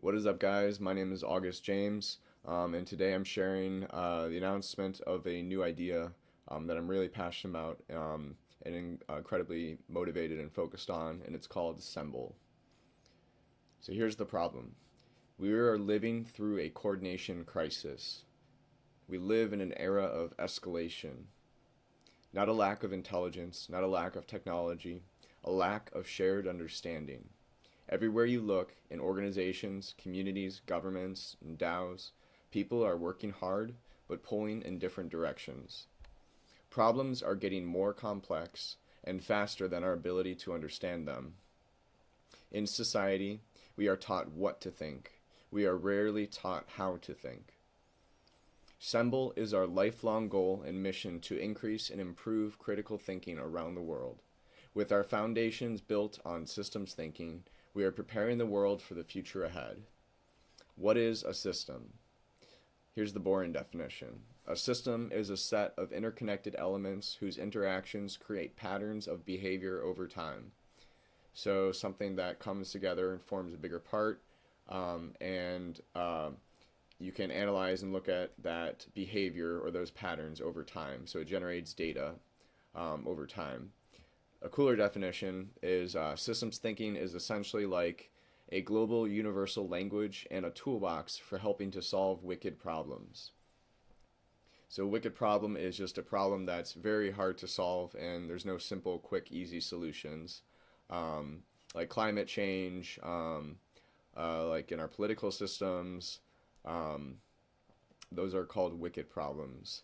What is up, guys? My name is August James, and today I'm sharing the announcement of a new idea that I'm really passionate about and incredibly motivated and focused on, and it's called Semble. So here's the problem. We are living through a coordination crisis. We live in an era of escalation, not a lack of intelligence, not a lack of technology, a lack of shared understanding. Everywhere you look, in organizations, communities, governments, and DAOs, people are working hard but pulling in different directions. Problems are getting more complex and faster than our ability to understand them. In society, we are taught what to think. We are rarely taught how to think. Semble is our lifelong goal and mission to increase and improve critical thinking around the world. With our foundations built on systems thinking, we are preparing the world for the future ahead. What is a system? Here's the boring definition. A system is a set of interconnected elements whose interactions create patterns of behavior over time. So something that comes together and forms a bigger part, and you can analyze and look at that behavior or those patterns over time. So it generates data over time. A cooler definition is systems thinking is essentially like a global universal language and a toolbox for helping to solve wicked problems. So a wicked problem is just a problem that's very hard to solve, and there's no simple, quick, easy solutions. Like climate change, like in our political systems, those are called wicked problems.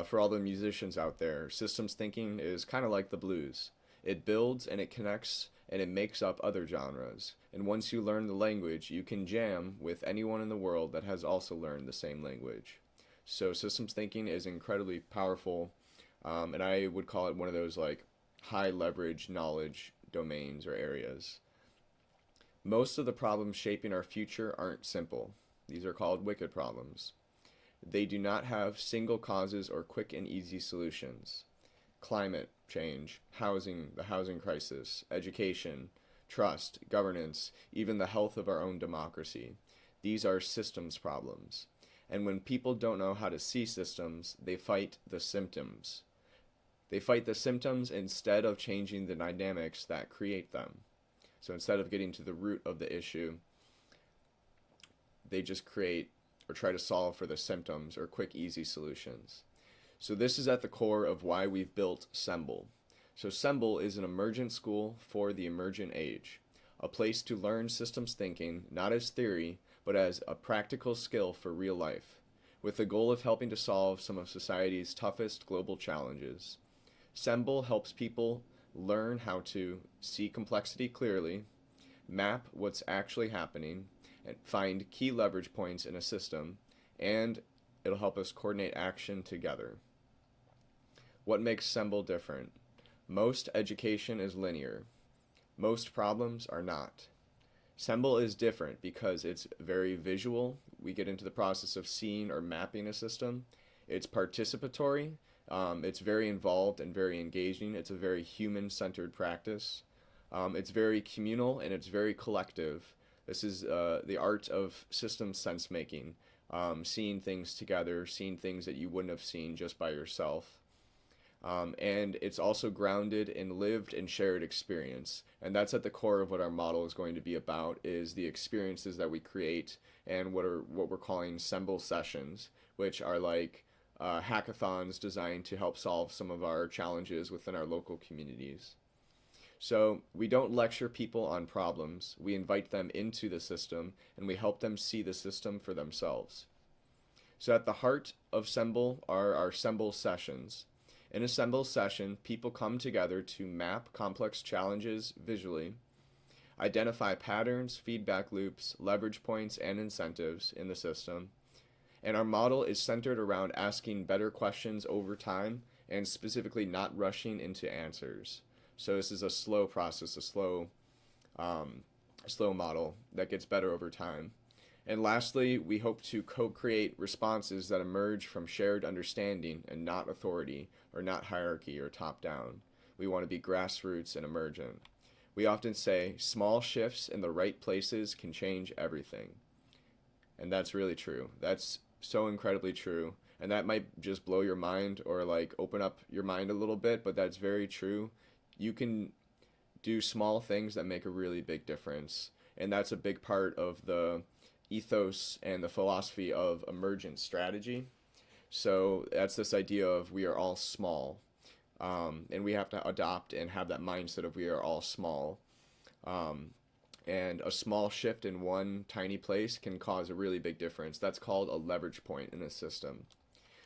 For all the musicians out there, systems thinking is kind of like the blues. It builds and it connects and it makes up other genres. And once you learn the language, you can jam with anyone in the world that has also learned the same language. So systems thinking is incredibly powerful, and I would call it one of those like high leverage knowledge domains or areas. Most of the problems shaping our future aren't simple. These are called wicked problems. They do not have single causes or quick and easy solutions. Climate change, housing, the housing crisis, education, trust, governance, even the health of our own democracy. These are systems problems. And when people don't know how to see systems, they fight the symptoms. They fight the symptoms instead of changing the dynamics that create them. So instead of getting to the root of the issue, they just create or try to solve for the symptoms or quick, easy solutions. So this is at the core of why we've built Semble. So Semble is an emergent school for the emergent age, a place to learn systems thinking, not as theory, but as a practical skill for real life, with the goal of helping to solve some of society's toughest global challenges. Semble helps people learn how to see complexity clearly, map what's actually happening, and find key leverage points in a system, and it'll help us coordinate action together. What makes Semble different? Most education is linear. Most problems are not. Semble is different because it's very visual. We get into the process of seeing or mapping a system. It's participatory. It's very involved and very engaging. It's a very human-centered practice. It's very communal and it's very collective. This is the art of systems sense making, seeing things together, seeing things that you wouldn't have seen just by yourself. And it's also grounded in lived and shared experience. And that's at the core of what our model is going to be about, is the experiences that we create and what we're calling Semble sessions, which are like hackathons designed to help solve some of our challenges within our local communities. So we don't lecture people on problems. We invite them into the system and we help them see the system for themselves. So at the heart of Semble are our Semble sessions. In a Semble session, people come together to map complex challenges visually, identify patterns, feedback loops, leverage points, and incentives in the system. And our model is centered around asking better questions over time and specifically not rushing into answers. So this is a slow process, a slow model that gets better over time. And lastly, we hope to co-create responses that emerge from shared understanding and not authority or not hierarchy or top-down. We want to be grassroots and emergent. We often say small shifts in the right places can change everything. And that's really true. That's so incredibly true. And that might just blow your mind or like open up your mind a little bit, but that's very true. You can do small things that make a really big difference. And that's a big part of the ethos and the philosophy of emergent strategy. So that's this idea of we are all small. And we have to adopt and have that mindset of we are all small. Um, and a small shift in one tiny place can cause a really big difference. That's called a leverage point in a system.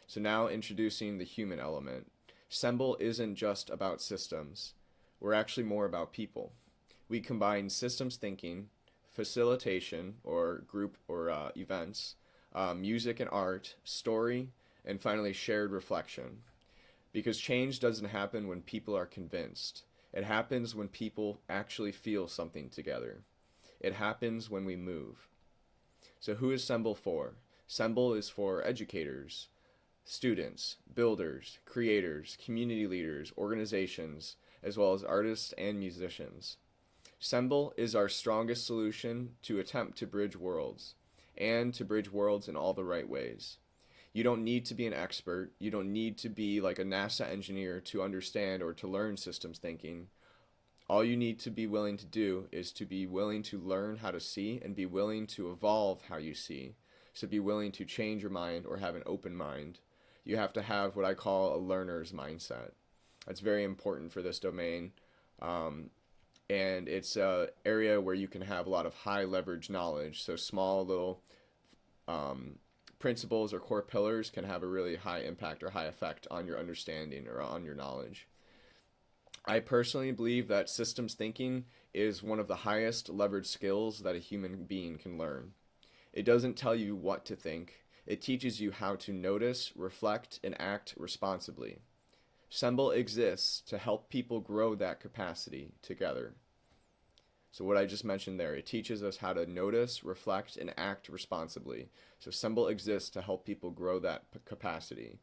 So now introducing the human element. Semble isn't just about systems. We're actually more about people. We combine systems thinking, facilitation or group or events, music and art, story, and finally shared reflection. Because change doesn't happen when people are convinced. It happens when people actually feel something together. It happens when we move. So who is Semble for? Semble is for educators, students, builders, creators, community leaders, organizations, as well as artists and musicians. Semble is our strongest solution to attempt to bridge worlds, and to bridge worlds in all the right ways. You don't need to be an expert. You don't need to be like a NASA engineer to understand or to learn systems thinking. All you need to be willing to do is to be willing to learn how to see and be willing to evolve how you see. So be willing to change your mind or have an open mind. You have to have what I call a learner's mindset. That's very important for this domain. And it's an area where you can have a lot of high leverage knowledge. So small little principles or core pillars can have a really high impact or high effect on your understanding or on your knowledge. I personally believe that systems thinking is one of the highest leverage skills that a human being can learn. It doesn't tell you what to think. It teaches you how to notice, reflect, and act responsibly. Semble exists to help people grow that capacity together. So what I just mentioned there, it teaches us how to notice, reflect, and act responsibly. So Semble exists to help people grow that capacity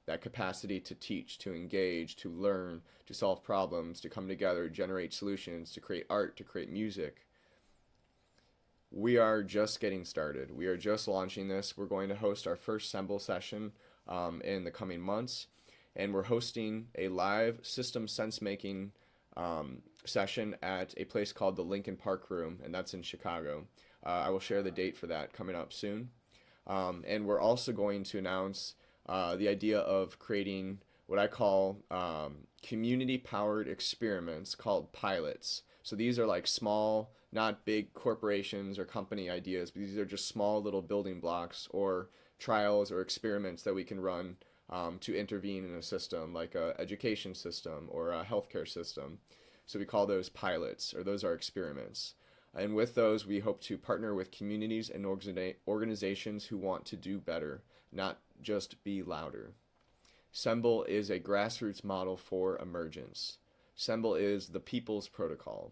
to teach, to engage, to learn, to solve problems, to come together, generate solutions, to create art, to create music. We are just getting started. We are just launching this. We're going to host our first Semble session in the coming months, and we're hosting a live system sense-making session at a place called the Lincoln Park Room, and that's in Chicago. I will share the date for that coming up soon. And we're also going to announce the idea of creating what I call community-powered experiments called pilots. So these are like small, not big corporations or company ideas, but these are just small little building blocks or trials or experiments that we can run to intervene in a system like a education system or a healthcare system. So we call those pilots, or those are experiments. And with those, we hope to partner with communities and organizations who want to do better, not just be louder. Semble is a grassroots model for emergence. Semble is the people's protocol.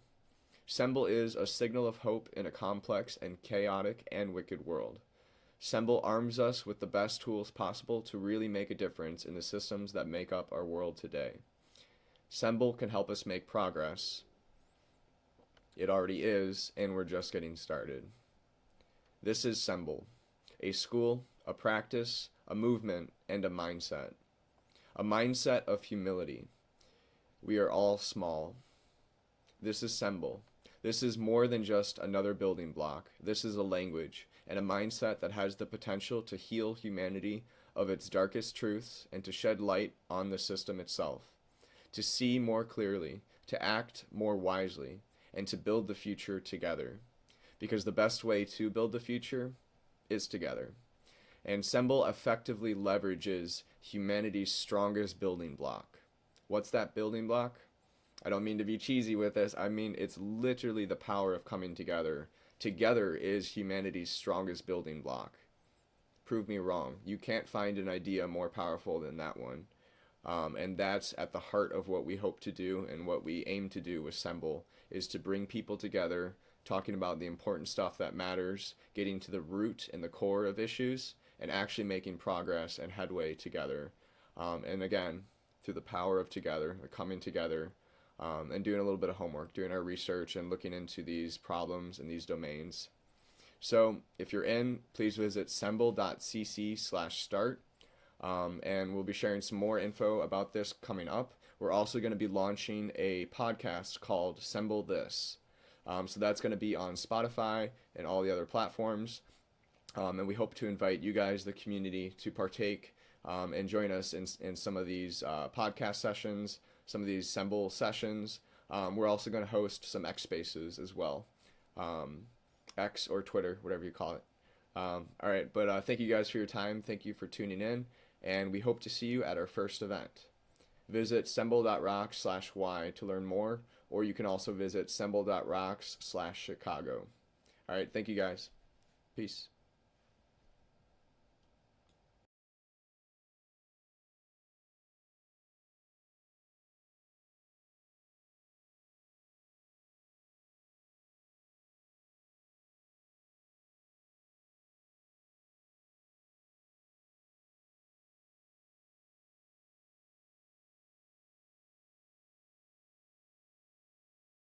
Semble is a signal of hope in a complex and chaotic and wicked world. Semble arms us with the best tools possible to really make a difference in the systems that make up our world today. Semble can help us make progress. It already is, and we're just getting started. This is Semble, a school, a practice, a movement, and a mindset. A mindset of humility. We are all small. This is Semble. This is more than just another building block. This is a language and a mindset that has the potential to heal humanity of its darkest truths and to shed light on the system itself, to see more clearly, to act more wisely, and to build the future together. Because the best way to build the future is together. And Semble effectively leverages humanity's strongest building block. What's that building block? I don't mean to be cheesy with this. I mean, it's literally the power of coming together. Together is humanity's strongest building block. Prove me wrong. You can't find an idea more powerful than that one. And that's at the heart of what we hope to do and what we aim to do with Semble, is to bring people together, talking about the important stuff that matters, getting to the root and the core of issues, and actually making progress and headway together. And again, through the power of together, coming together, and doing a little bit of homework, doing our research and looking into these problems and these domains. So if you're in, please visit semble.cc/start. And we'll be sharing some more info about this coming up. We're also going to be launching a podcast called Semble This. So that's going to be on Spotify and all the other platforms. And we hope to invite you guys, the community, to partake and join us in some of these podcast sessions, some of these Semble sessions. We're also going to host some X Spaces as well. X or Twitter, whatever you call it. All right, but thank you guys for your time. Thank you for tuning in, and we hope to see you at our first event. Visit semble.rocks/y to learn more, or you can also visit semble.rocks/Chicago. All right, thank you guys. Peace.